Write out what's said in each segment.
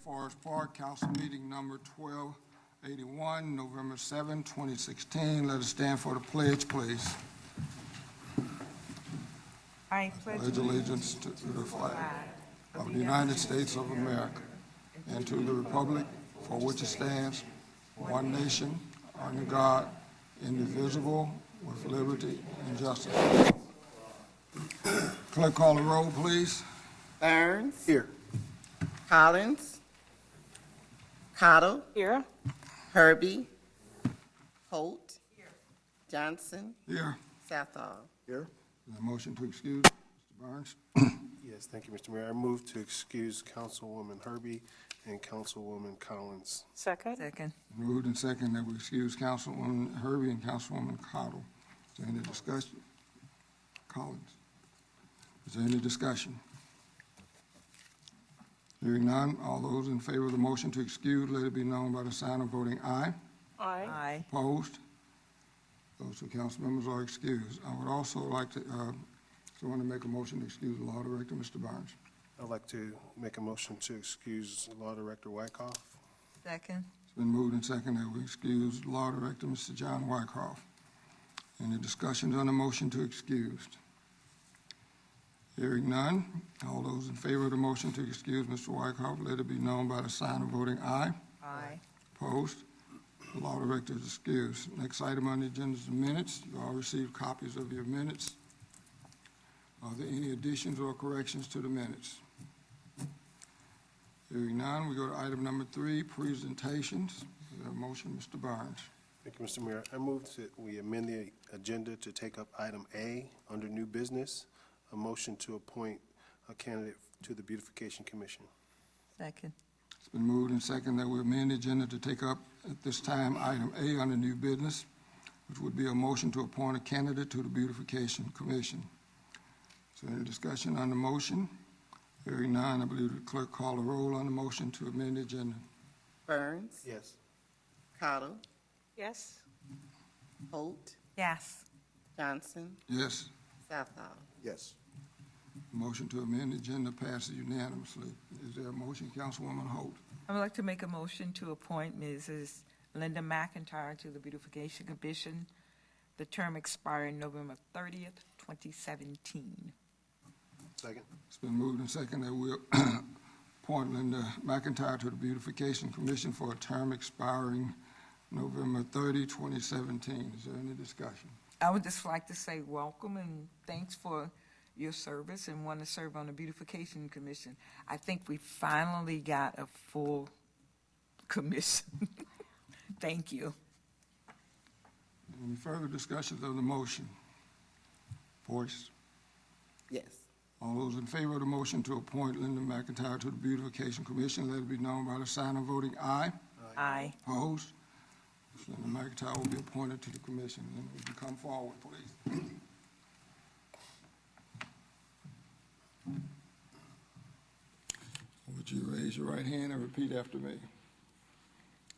Forest Park, council meeting number 1281, November 7, 2016. Let us stand for the pledge, please. I Pledge allegiance to the flag of the United States of America and to the republic for which it stands, one nation, under God, indivisible, with liberty and justice. Clerk, call the roll, please. Burns. Here. Collins. Cottle. Here. Herbie. Holt. Johnson. Here. Southall. Here. Is there a motion to excuse Mr. Burns? Yes, thank you, Mr. Mayor. I move to excuse Councilwoman Herbie and Councilwoman Collins. Second. Moved and second that we excuse Councilwoman Herbie and Councilwoman Cottle. Is there any discussion? Collins. Is there any discussion? Hearing none, all those in favor of the motion to excuse, let it be known by the sign of voting aye. Aye. Opposed? Those two council members are excused. I would also like to, someone to make a motion to excuse the law director, Mr. Burns. I'd like to make a motion to excuse Law Director Wyckoff. Second. It's been moved and second that we excuse law director, Mr. John Wyckoff. Any discussions on the motion to excuse? Hearing none, all those in favor of the motion to excuse Mr. Wyckoff, let it be known by the sign of voting aye. Aye. Opposed? The law director is excused. Next item on the agenda is the minutes. You all received copies of your minutes. Are there any additions or corrections to the minutes? Hearing none, we go to item number 3, presentations. Is there a motion, Mr. Barnes? Thank you, Mr. Mayor. I move that we amend the agenda to take up item A under new business, a motion to appoint a candidate to the Beautification Commission. Second. It's been moved and second that we amend the agenda to take up at this time item A under new business, which would be a motion to appoint a candidate to the Beautification Commission. Is there any discussion on the motion? Hearing none, I believe the clerk call the roll on the motion to amend the agenda. Burns. Yes. Cottle. Yes. Holt. Yes. Johnson. Yes, Southall. Yes. motion to amend the agenda passes unanimously. Is there a motion, Councilwoman Holt? I would like to make a motion to appoint Mrs. Linda McIntyre to the Beautification Commission, the term expiring November 30th, 2017. Second. It's been moved and second that we'll appoint Linda McIntyre to the Beautification Commission for a term expiring November 30, 2017. Is there any discussion? I would just like to say welcome and thanks for your service and want to serve on the Beautification Commission. I think we finally got a full commission. Thank you. Any further discussions of the motion? Voice. Yes. All those in favor of the motion to appoint Linda McIntyre to the Beautification Commission, let it be known by the sign of voting aye. Aye. Opposed? Linda McIntyre will be appointed to the commission. And would you come forward, please? Would you raise your right hand and repeat after me?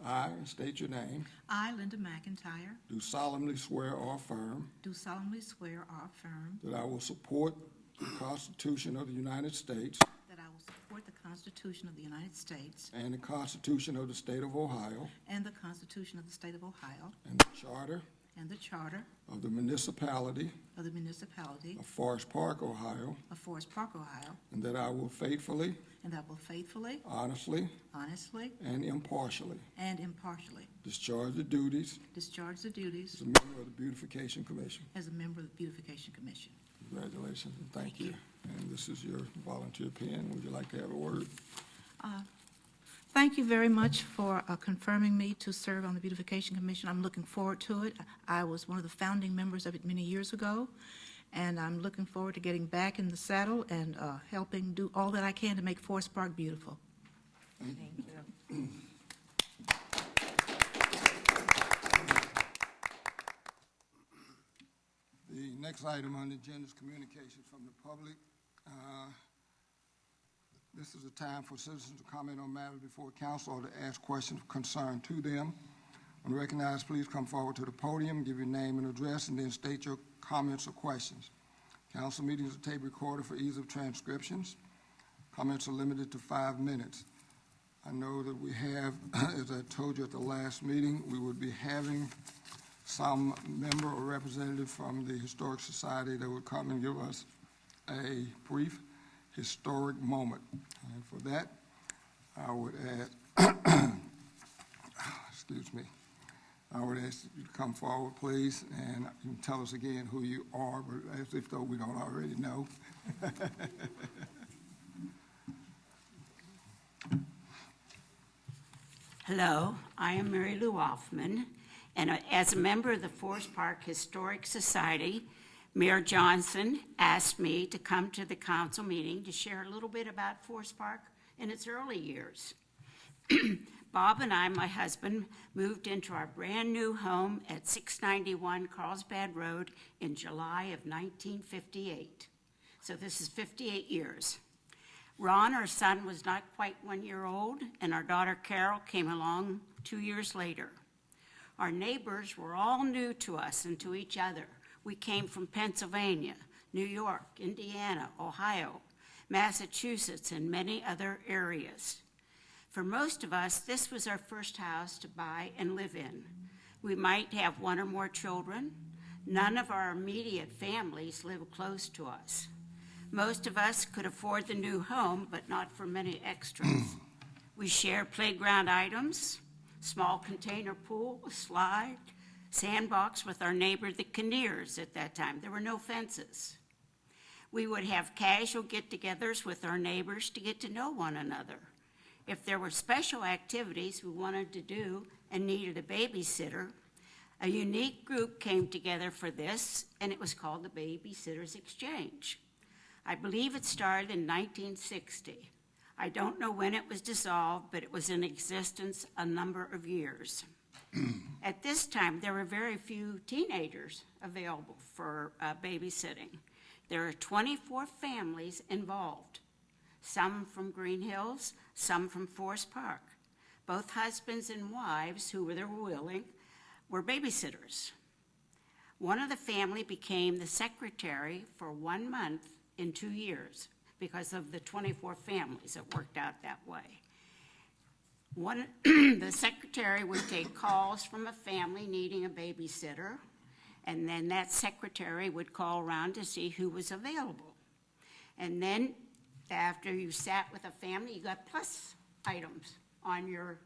I, state your name, I, Linda McIntyre, do solemnly swear or affirm do solemnly swear or affirm that I will support the Constitution of the United States that I will support the Constitution of the United States and the Constitution of the State of Ohio and the Constitution of the State of Ohio and the Charter and the Charter of the Municipality of the Municipality of Forest Park, Ohio, of Forest Park, Ohio, and that I will faithfully, and that I will faithfully, honestly, honestly, and impartially and impartially discharge the duties discharge the duties as a member of the Beautification Commission. as a member of the Beautification Commission. Congratulations and thank you. And this is your volunteer pen. Would you like to have a word? Thank you very much for confirming me to serve on the Beautification Commission. I'm looking forward to it. I was one of the founding members of it many years ago, and I'm looking forward to getting back in the saddle and helping do all that I can to make Forest Park beautiful. Thank you. The next item on the agenda is communications from the public. This is a time for citizens to comment on matters before council or to ask questions of concern to them. When recognized, please come forward to the podium, give your name and address, and then state your comments or questions. Council meetings are tape recorded for ease of transcriptions. Comments are limited to 5 minutes. I know that we have, as I told you at the last meeting, we would be having some member or representative from the Historic Society that would come and give us a brief historic moment. And for that, I would ask, excuse me, I would ask you to come forward, please, and you can tell us again who you are, but as if though we don't already know. Hello, I am Mary Lou Hoffman, and as a member of the Forest Park Historic Society, Mayor Johnson asked me to come to the council meeting to share a little bit about Forest Park in its early years. Bob and I, my husband, moved into our brand-new home at 691 Carlsbad Road in July of 1958. So this is 58 years. Ron, our son, was not quite 1 year old, and our daughter Carol came along 2 years later. Our neighbors were all new to us and to each other. We came from Pennsylvania, New York, Indiana, Ohio, Massachusetts, and many other areas. For most of us, this was our first house to buy and live in. We might have one or more children. None of our immediate families lived close to us. Most of us could afford the new home, but not for many extras. We shared playground items, small container pool, a slide, sandbox with our neighbor, the Kinnears at that time. There were no fences. We would have casual get-togethers with our neighbors to get to know one another. If there were special activities we wanted to do and needed a babysitter, a unique group came together for this, and it was called the Babysitters Exchange. I believe it started in 1960. I don't know when it was dissolved, but it was in existence a number of years. At this time, there were very few teenagers available for babysitting. There are 24 families involved, some from Green Hills, some from Forest Park. Both husbands and wives, who were willing, were babysitters. One of the family became the secretary for 1 month in 2 years because of the 24 families. It worked out that way. The secretary would take calls from a family needing a babysitter, and then that secretary would call around to see who was available. And then after you sat with a family, you got plus items on your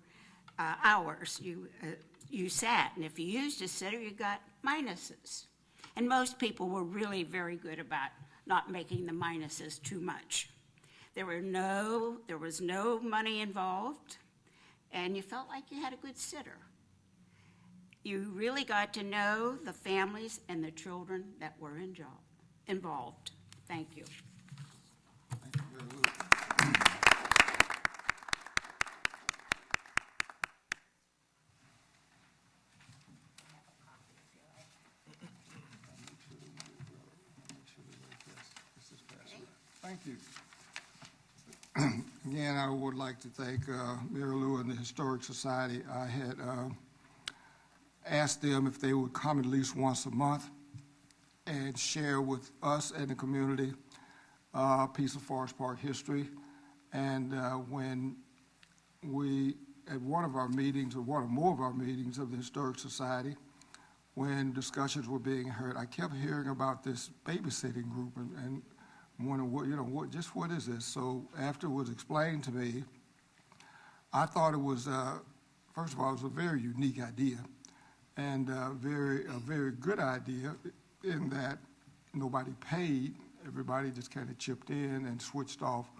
hours. You sat, and if you used a sitter, you got minuses. And most people were really very good about not making the minuses too much. There was no money involved, and you felt like you had a good sitter. You really got to know the families and the children that were involved. Thank you. Thank you, Mary Lou. Thank you. Again, I would like to thank Mary Lou and the Historic Society. I had asked them if they would come at least once a month and share with us and the community a piece of Forest Park history. And when we, at one of our meetings, or one or more of our meetings of the Historic Society, when discussions were being heard, I kept hearing about this babysitting group and wondering, what is this? So after it was explained to me, I thought it was, first of all, it was a very unique idea and a very good idea in that nobody paid. Everybody just kind of chipped in and switched off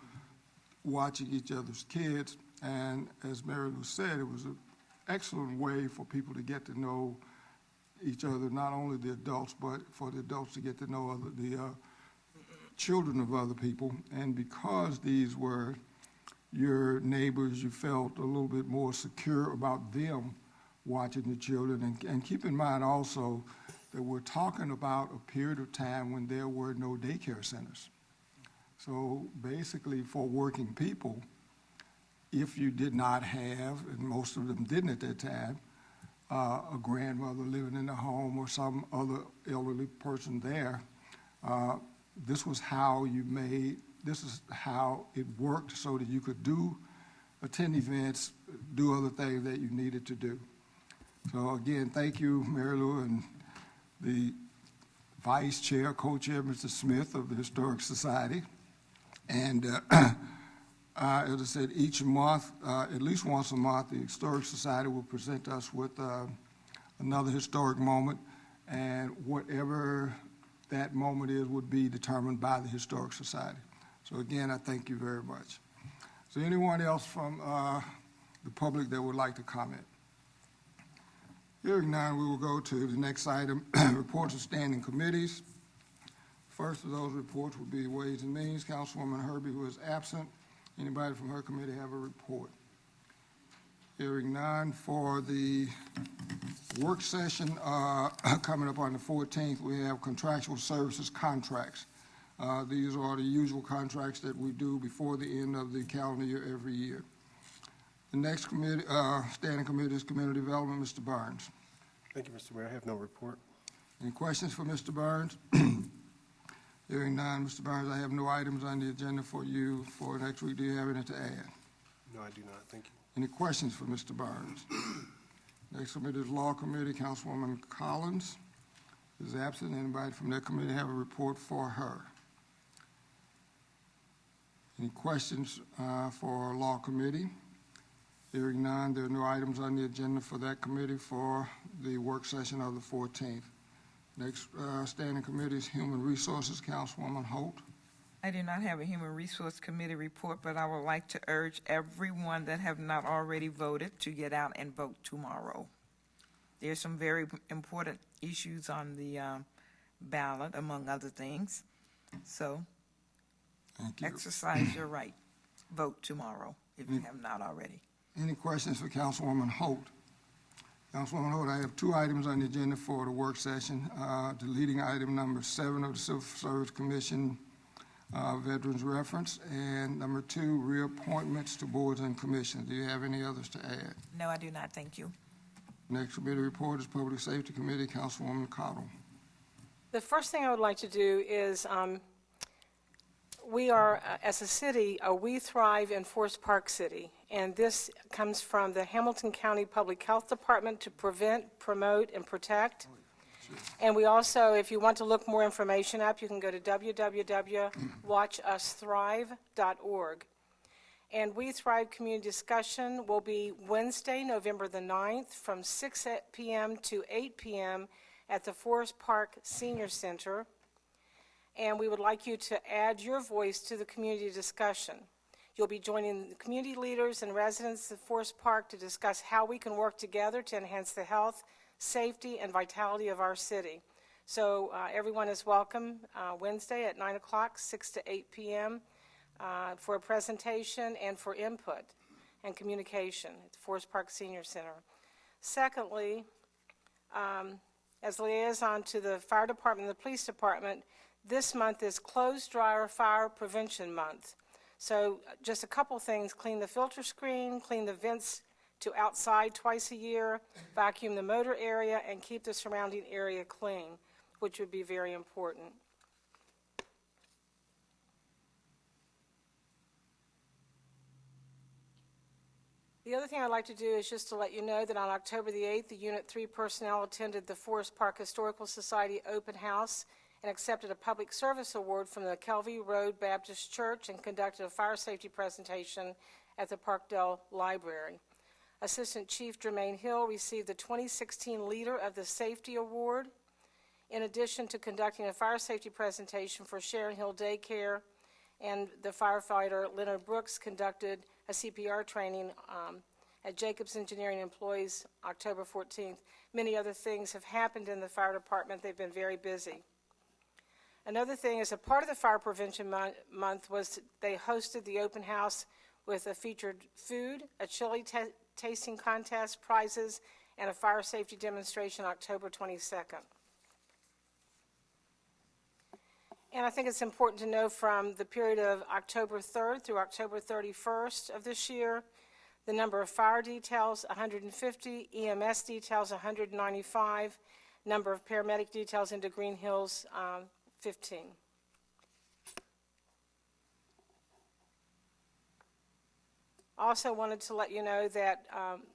watching each other's kids. And as Mary Lou said, it was an excellent way for people to get to know each other, not only the adults, but for the adults to get to know the children of other people. And because these were your neighbors, you felt a little bit more secure about them watching the children. And keep in mind also that we're talking about a period of time when there were no daycare centers. So basically for working people, if you did not have, and most of them didn't at that time, a grandmother living in the home or some other elderly person there, this is how it worked so that you could do attend events, do other things that you needed to do. So again, thank you, Mary Lou, and the Vice Chair, Co-Chair, Mr. Smith of the Historic Society. And as I said, each month, at least once a month, the Historic Society will present us with another historic moment, and whatever that moment is would be determined by the Historic Society. So again, I thank you very much. Is there anyone else from the public that would like to comment? Hearing none, we will go to the next item, reports of standing committees. First of those reports will be Ways and Means. Councilwoman Herbie, who is absent. Anybody from her committee have a report? Hearing none, for the work session coming up on the 14th, we have contractual services contracts. These are the usual contracts that we do before the end of the calendar year every year. The next committee, standing committee is Community Development. Mr. Barnes. Thank you, Mr. Mayor. I have no report. Any questions for Mr. Barnes? Hearing none, Mr. Barnes, I have no items on the agenda for you for next week. Do you have anything to add? No, I do not. Thank you. Any questions for Mr. Barnes? Next committee is Law Committee. Councilwoman Collins is absent. Anybody from that committee have a report for her? Any questions for Law Committee? Hearing none, there are no items on the agenda for that committee for the work session of the 14th. Next standing committee is Human Resources. Councilwoman Holt. I do not have a Human Resource Committee report, but I would like to urge everyone that have not already voted to get out and vote tomorrow. There's some very important issues on the ballot, among other things. So Thank you. exercise your right. Vote tomorrow if you have not already. Any questions for Councilwoman Holt? Councilwoman Holt, I have two items on the agenda for the work session. Deleting item number 7 of the Civil Service Commission Veterans Reference, and number 2, reappointments to boards and commissions. Do you have any others to add? No, I do not. Thank you. Next committee report is Public Safety Committee. Councilwoman Cottle. The first thing I would like to do is, we are, as a city, we thrive in Forest Park City, and this comes from the Hamilton County Public Health Department to prevent, promote, and protect. And we also, if you want to look more information up, you can go to www.watchusthrive.org. And We Thrive Community Discussion will be Wednesday, November the 9th, from 6 p.m. to 8 p.m. at the Forest Park Senior Center. And we would like you to add your voice to the community discussion. You'll be joining the community leaders and residents of Forest Park to discuss how we can work together to enhance the health, safety, and vitality of our city. So everyone is welcome Wednesday at 9 o'clock, 6 to 8 p.m. For a presentation and for input and communication at the Forest Park Senior Center. Secondly, as liaison to the fire department and the police department, this month is Closed Dryer Fire Prevention Month. So just a couple things: clean the filter screen, clean the vents to outside twice a year, vacuum the motor area, and keep the surrounding area clean, which would be very important. The other thing I'd like to do is just to let you know that on October the 8th, the Unit 3 personnel attended the Forest Park Historical Society Open House and accepted a public service award from the Kelvey Road Baptist Church and conducted a fire safety presentation at the Parkdale Library. Assistant Chief Jermaine Hill received the 2016 Leader of the Safety Award, in addition to conducting a fire safety presentation for Sharon Hill Daycare, and the firefighter Leonard Brooks conducted a CPR training at Jacobs Engineering Employees October 14th. Many other things have happened in the fire department. They've been very busy. Another thing, as a part of the Fire Prevention Month, was they hosted the open house with a featured food, a chili tasting contest, prizes, and a fire safety demonstration October 22nd. And I think it's important to know from the period of October 3rd through October 31st of this year, the number of fire details, 150, EMS details, 195, number of paramedic details into Green Hills, 15. Also wanted to let you know that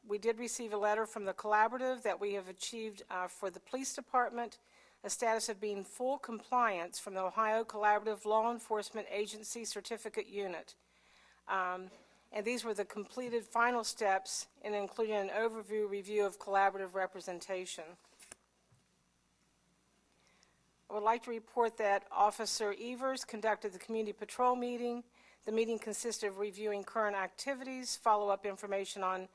we did receive a letter from the collaborative that we have achieved for the police department a status of being full compliance from the Ohio Collaborative Law Enforcement Agency Certificate Unit. And these were the completed final steps in including an overview review of collaborative representation. I would like to report that Officer Evers conducted the community patrol meeting. The meeting consisted of reviewing current activities, follow-up information on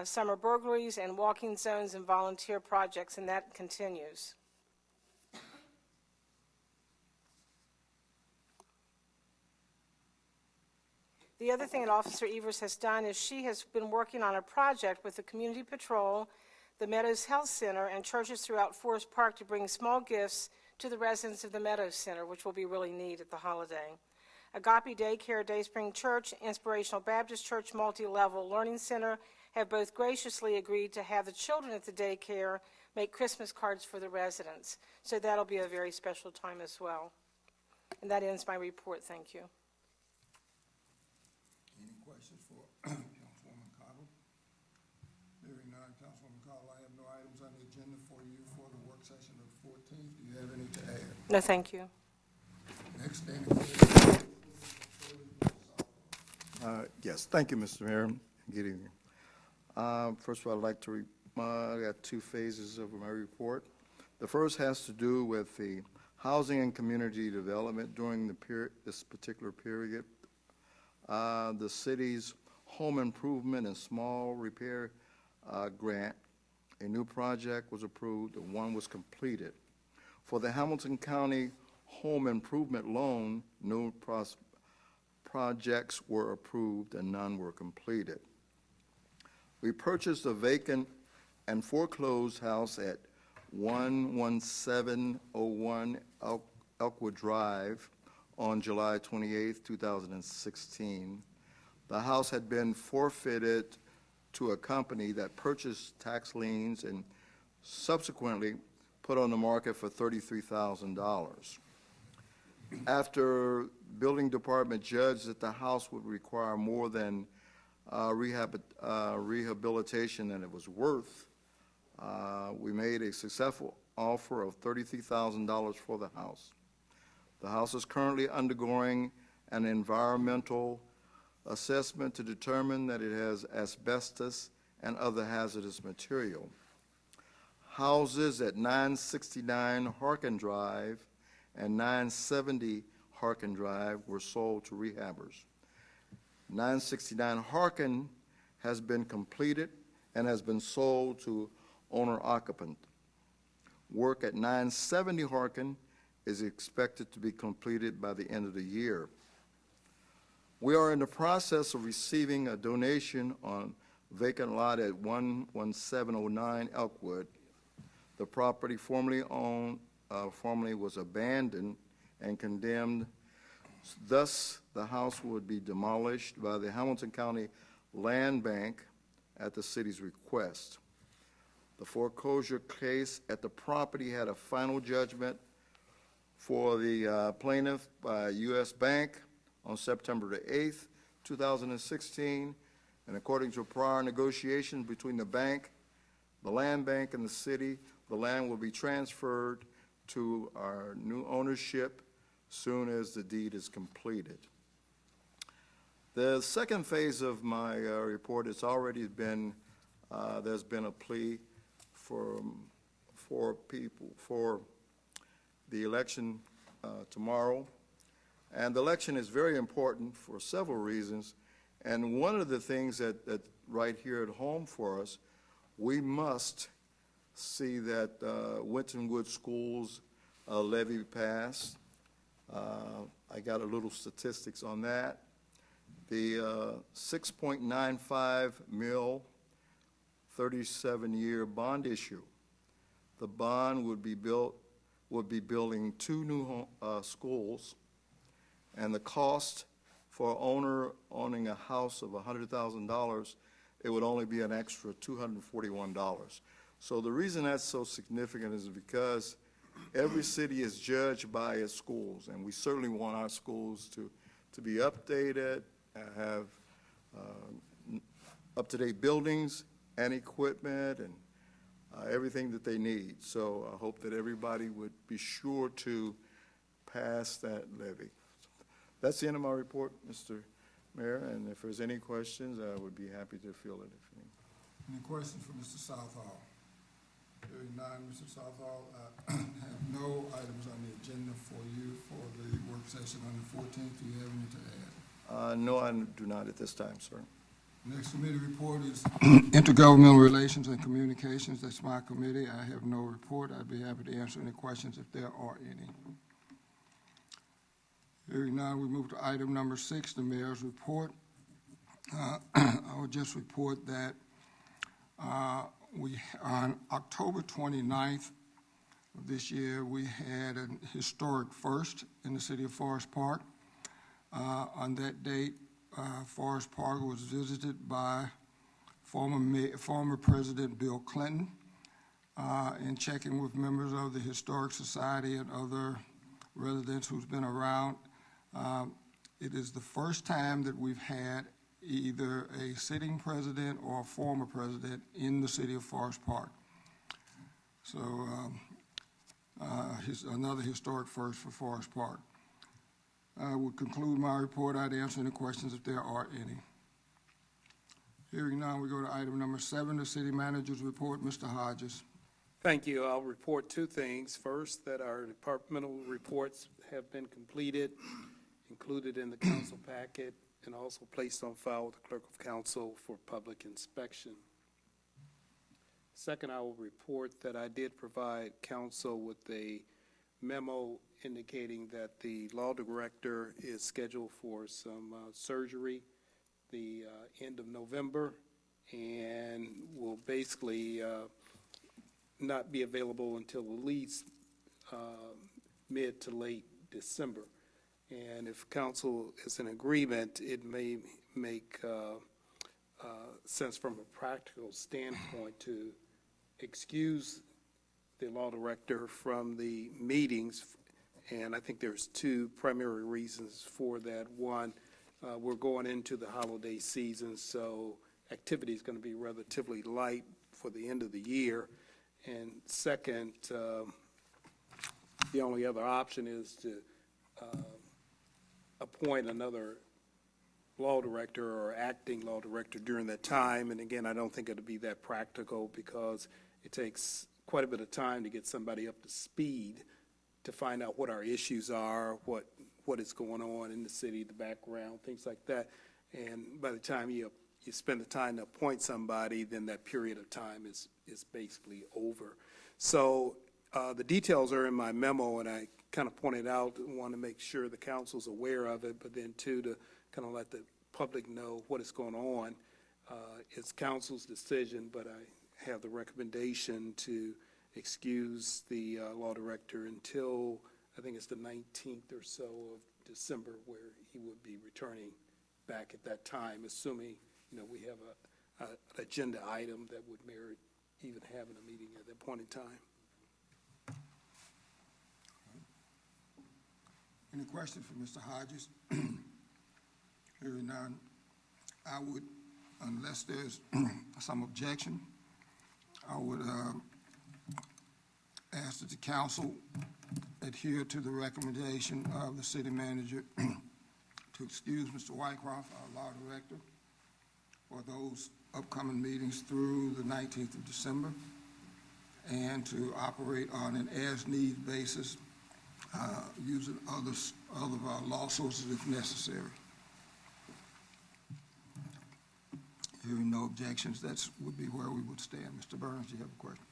summer burglaries and walking zones and volunteer projects, and that continues. The other thing that Officer Evers has done is she has been working on a project with the Community Patrol, the Meadows Health Center, and churches throughout Forest Park to bring small gifts to the residents of the Meadows Center, which will be really neat at the holiday. Agape Daycare, Dayspring Church, Inspirational Baptist Church Multi-Level Learning Center have both graciously agreed to have the children at the daycare make Christmas cards for the residents. So that'll be a very special time as well. And that ends my report. Thank you. Any questions for Councilwoman Cottle? Hearing none, Councilwoman Cottle, I have no items on the agenda for you for the work session of the 14th. Do you have any to add? No, thank you. Next, standing. Yes, thank you, Mr. Mayor. Good evening. First of all, I'd like to, I got two phases of my report. The first has to do with the housing and community development during this particular period. The city's home improvement and small repair grant, a new project was approved and one was completed. For the Hamilton County Home Improvement Loan, no projects were approved and none were completed. We purchased a vacant and foreclosed house at 11701 Elkwood Drive on July 28, 2016. The house had been forfeited to a company that purchased tax liens and subsequently put on the market for $33,000. After building department judged that the house would require more than rehabilitation than it was worth, we made a successful offer of $33,000 for the house. The house is currently undergoing an environmental assessment to determine that it has asbestos and other hazardous material. Houses at 969 Harkin Drive and 970 Harkin Drive were sold to rehabbers. 969 Harkin has been completed and has been sold to owner-occupant. Work at 970 Harkin is expected to be completed by the end of the year. We are in the process of receiving a donation on vacant lot at 11709 Elkwood. The property formerly was abandoned and condemned. Thus, the house would be demolished by the Hamilton County Land Bank at the city's request. The foreclosure case at the property had a final judgment for the plaintiff by U.S. Bank on September the 8th, 2016, and according to prior negotiations between the bank, the land bank, and the city, the land will be transferred to our new ownership soon as the deed is completed. The second phase of my report, it's already been, there's been a plea for the election tomorrow. And the election is very important for several reasons. And one of the things that right here at home for us, we must see that Winton Woods Schools levy passed. I got a little statistics on that. The 6.95 mil 37-year bond issue. The bond would be building 2 new schools, and the cost for owning a house of $100,000, it would only be an extra $241. So the reason that's so significant is because every city is judged by its schools, and we certainly want our schools to be updated, have up-to-date buildings and equipment and everything that they need. So I hope that everybody would be sure to pass that levy. That's the end of my report, Mr. Mayor, and if there's any questions, I would be happy to field it. If any. Any questions for Mr. Southall? Hearing none, Mr. Southall, I have no items on the agenda for you for the work session on the 14th. Do you have any to add? No, I do not at this time, sir. Next committee report is Intergovernmental Relations and Communications. That's my committee. I have no report. I'd be happy to answer any questions if there are any. Hearing none, we move to item number 6, the mayor's report. I would just report that on October 29th of this year, we had a historic first in the city of Forest Park. On that date, Forest Park was visited by former President Bill Clinton and checking with members of the Historic Society and other residents who's been around. It is the first time that we've had either a sitting president or a former president in the city of Forest Park. So another historic first for Forest Park. I would conclude my report. I'd answer any questions if there are any. Hearing none, we go to item number 7, the city manager's report. Mr. Hodges. Thank you. I'll report 2 things. First, that our departmental reports have been completed, included in the council packet, and also placed on file with the clerk of council for public inspection. Second, I will report that I did provide council with a memo indicating that the law director is scheduled for some surgery the end of November and will basically not be available until at least mid to late December. And if council is in agreement, it may make sense from a practical standpoint to excuse the law director from the meetings. And I think there's 2 primary reasons for that. One, we're going into the holiday season, so activity is going to be relatively light for the end of the year. And second, the only other option is to appoint another law director or acting law director during that time. And again, I don't think it'll be that practical because it takes quite a bit of time to get somebody up to speed to find out what our issues are, what is going on in the city, the background, things like that. And by the time you spend the time to appoint somebody, then that period of time is basically over. So the details are in my memo, and I kind of pointed out, want to make sure the council's aware of it, but then 2, to kind of let the public know what is going on. It's council's decision, but I have the recommendation to excuse the law director until, I think it's the 19th or so of December, where he would be returning back at that time, assuming, we have an agenda item that would merit even having a meeting at that point in time. Any questions for Mr. Hodges? Hearing none, I would, unless there's some objection, I would ask that the council adhere to the recommendation of the city manager to excuse Mr. Wycroft, our law director, for those upcoming meetings through the 19th of December, and to operate on an as-need basis, using other of our law sources if necessary. Hearing no objections, that would be where we would stand. Mr. Burns, do you have a question?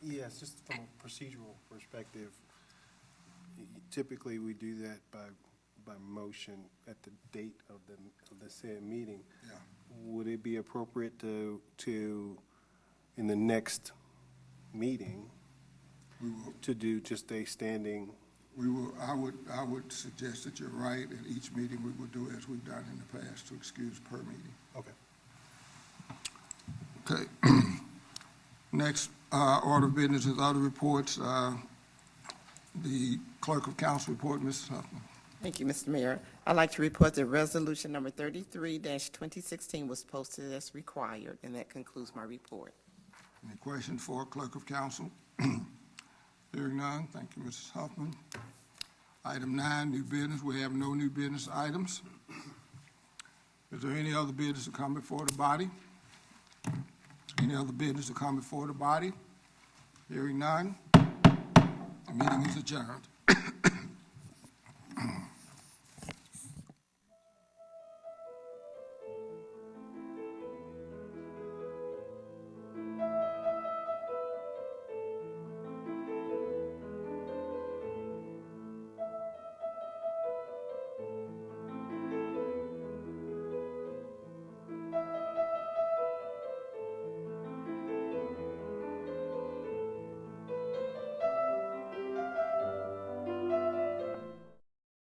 Yes, just from a procedural perspective, typically we do that by motion at the date of the said meeting. Yeah. Would it be appropriate to in the next meeting We will, to do just a standing? I would suggest that you're right. At each meeting, we would do as we've done in the past, to excuse per meeting. Okay. Okay. Next order of business is other reports. The clerk of council report, Mrs. Huffman. Thank you, Mr. Mayor. I'd like to report that resolution number 33-2016 was posted as required, and that concludes my report. Any questions for Clerk of Council? Hearing none, thank you, Mrs. Huffman. Item 9, new business. We have no new business items. Is there any other business to come before the body? Any other business to come before the body? Hearing none, the meeting is adjourned.